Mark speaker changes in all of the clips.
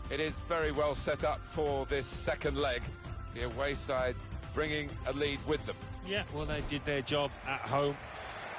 Speaker 1: It is very well set up for this second leg. The away side bringing a lead with them.
Speaker 2: Yeah, well, they did their job at home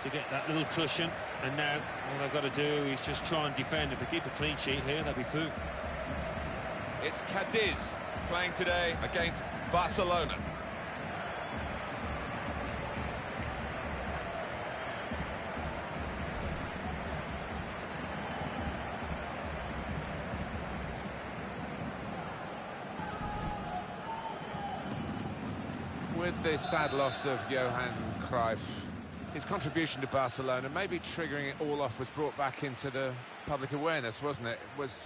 Speaker 2: to get that little cushion, and now all they've got to do is just try and defend. If they keep a clean sheet here, they'll be through.
Speaker 1: It's Cadiz playing today against Barcelona.
Speaker 3: With the sad loss of Johan Cruyff, his contribution to Barcelona, maybe triggering it all off, was brought back into the public awareness, wasn't it? It was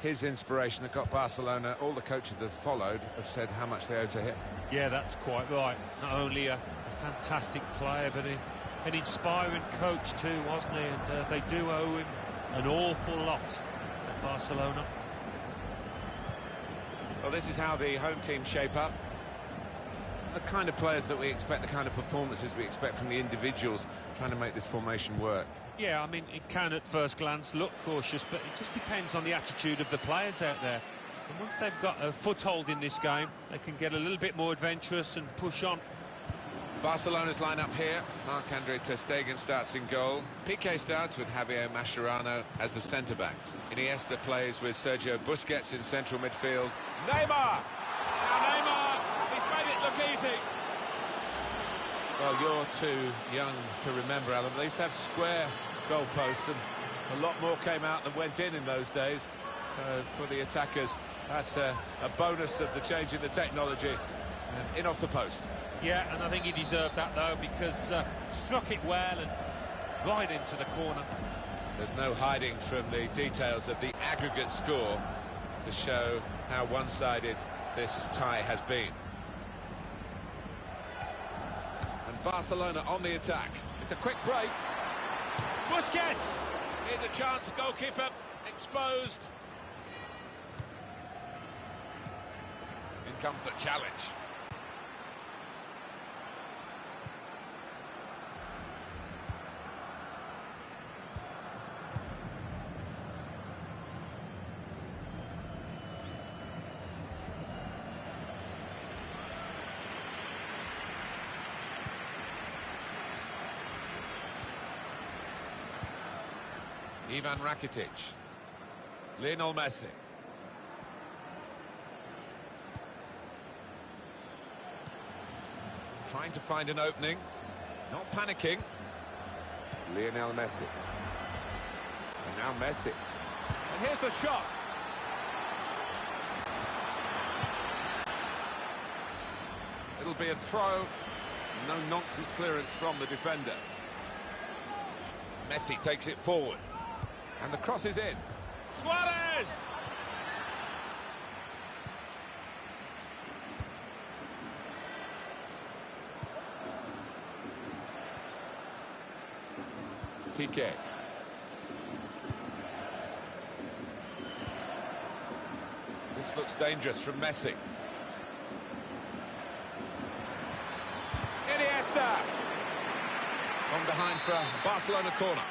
Speaker 3: his inspiration that got Barcelona. All the coaches that have followed have said how much they owe to him.
Speaker 2: Yeah, that's quite right. Not only a fantastic player, but an inspiring coach too, wasn't he? And they do owe him an awful lot at Barcelona.
Speaker 3: Well, this is how the home team shape up. The kind of players that we expect, the kind of performances we expect from the individuals trying to make this formation work.
Speaker 2: Yeah, I mean, it can at first glance look cautious, but it just depends on the attitude of the players out there. And once they've got a foothold in this game, they can get a little bit more adventurous and push on.
Speaker 3: Barcelona's line-up here. Marc-Andre ter Stegen starts in goal. Piqué starts with Javier Mascherano as the centre-backs. Iniesta plays with Sergio Busquets in central midfield. Neymar! Now Neymar! He's made it look easy. Well, you're too young to remember, Alan. They used to have square goalposts, and a lot more came out than went in those days. So for the attackers, that's a bonus of the change in the technology. And in off the post.
Speaker 2: Yeah, and I think he deserved that, though, because struck it well and right into the corner.
Speaker 3: There's no hiding from the details of the aggregate score to show how one-sided this tie has been. And Barcelona on the attack. It's a quick break. Busquets! Here's a chance, goalkeeper exposed. In comes the challenge. Ivan Rakitic, Lionel Messi. Trying to find an opening, not panicking. Lionel Messi. And now Messi. And here's the shot. It'll be a throw. No nonsense clearance from the defender. Messi takes it forward. And the cross is in. Suarez! Piqué. This looks dangerous from Messi. Iniesta! From behind for a Barcelona corner.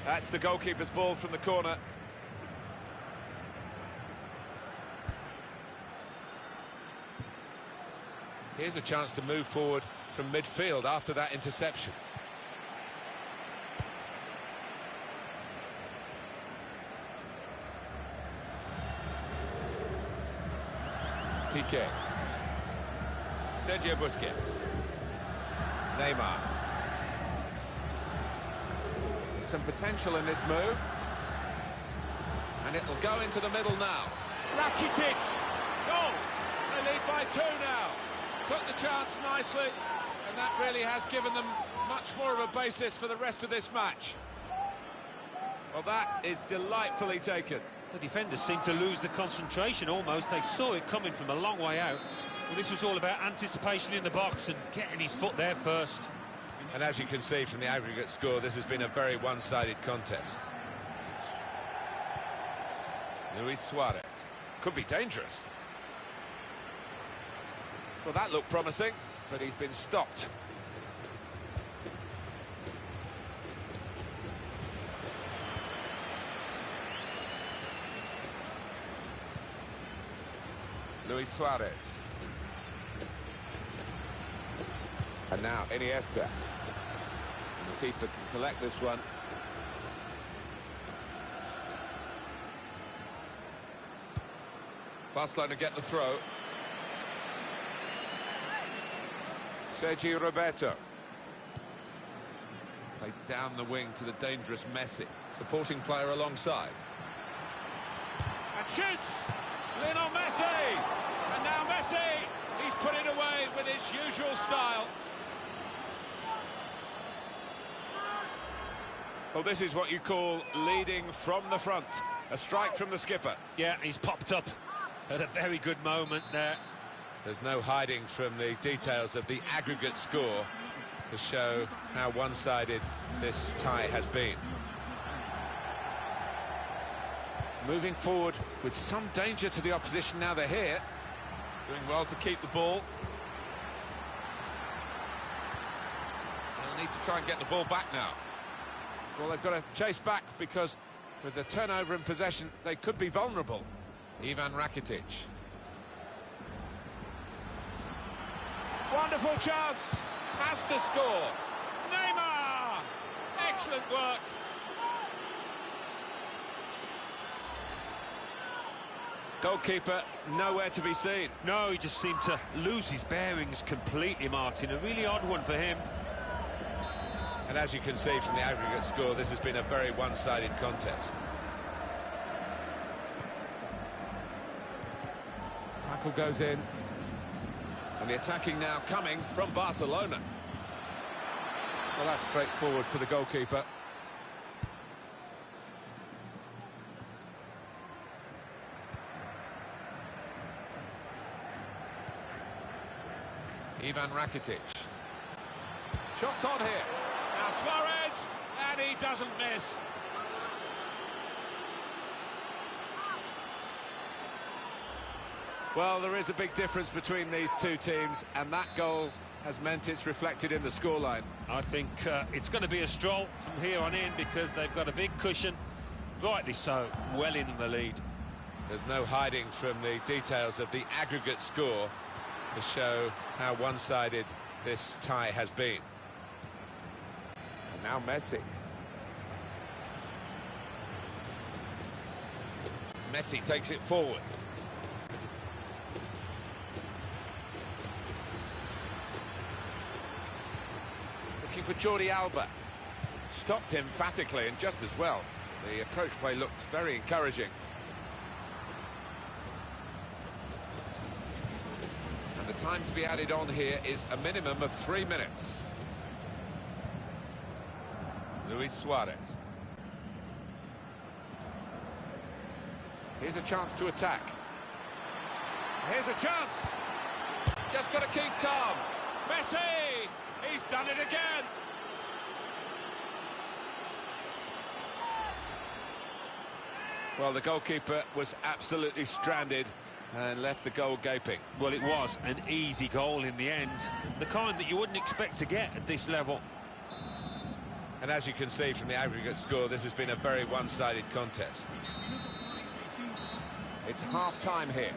Speaker 3: That's the goalkeeper's ball from the corner. Here's a chance to move forward from midfield after that interception. Piqué. Sergio Busquets. Neymar. Some potential in this move, and it'll go into the middle now. Rakitic, goal! They lead by 2 now. Took the chance nicely, and that really has given them much more of a basis for the rest of this match. Well, that is delightfully taken.
Speaker 2: The defenders seemed to lose the concentration almost. They saw it coming from a long way out. Well, this was all about anticipation in the box and getting his foot there first.
Speaker 3: And as you can see from the aggregate score, this has been a very one-sided contest. Luis Suarez. Could be dangerous. Well, that looked promising, but he's been stopped. Luis Suarez. And now Iniesta. And the keeper can collect this one. Barcelona get the throw. Sergio Roberto. Played down the wing to the dangerous Messi. Supporting player alongside. And shoots! Lionel Messi! And now Messi! He's put it away with his usual style. Well, this is what you call leading from the front. A strike from the skipper.
Speaker 2: Yeah, he's popped up at a very good moment there.
Speaker 3: There's no hiding from the details of the aggregate score to show how one-sided this tie has been. Moving forward with some danger to the opposition now they're here. Doing well to keep the ball. They'll need to try and get the ball back now. Well, they've got to chase back because with the turnover in possession, they could be vulnerable. Ivan Rakitic. Wonderful chance. Has to score. Neymar! Excellent work. Goalkeeper nowhere to be seen.
Speaker 2: No, he just seemed to lose his bearings completely, Martin. A really odd one for him.
Speaker 3: And as you can see from the aggregate score, this has been a very one-sided contest. Tackle goes in. And the attacking now coming from Barcelona. Well, that's straightforward for the goalkeeper. Ivan Rakitic. Shots on here. Now Suarez, and he doesn't miss. Well, there is a big difference between these two teams, and that goal has meant it's reflected in the scoreline.
Speaker 2: I think it's going to be a stroll from here on in because they've got a big cushion, rightly so, well in the lead.
Speaker 3: There's no hiding from the details of the aggregate score to show how one-sided this tie has been. And now Messi. Messi takes it forward. Looking for Jordi Alba. Stopped emphatically and just as well. The approach play looked very encouraging. And the time to be added on here is a minimum of 3 minutes. Luis Suarez. Here's a chance to attack. Here's a chance. Just got to keep calm. Messi! He's done it again. Well, the goalkeeper was absolutely stranded and left the goal gaping.
Speaker 2: Well, it was an easy goal in the end, the kind that you wouldn't expect to get at this level.
Speaker 3: And as you can see from the aggregate score, this has been a very one-sided contest. It's half-time here.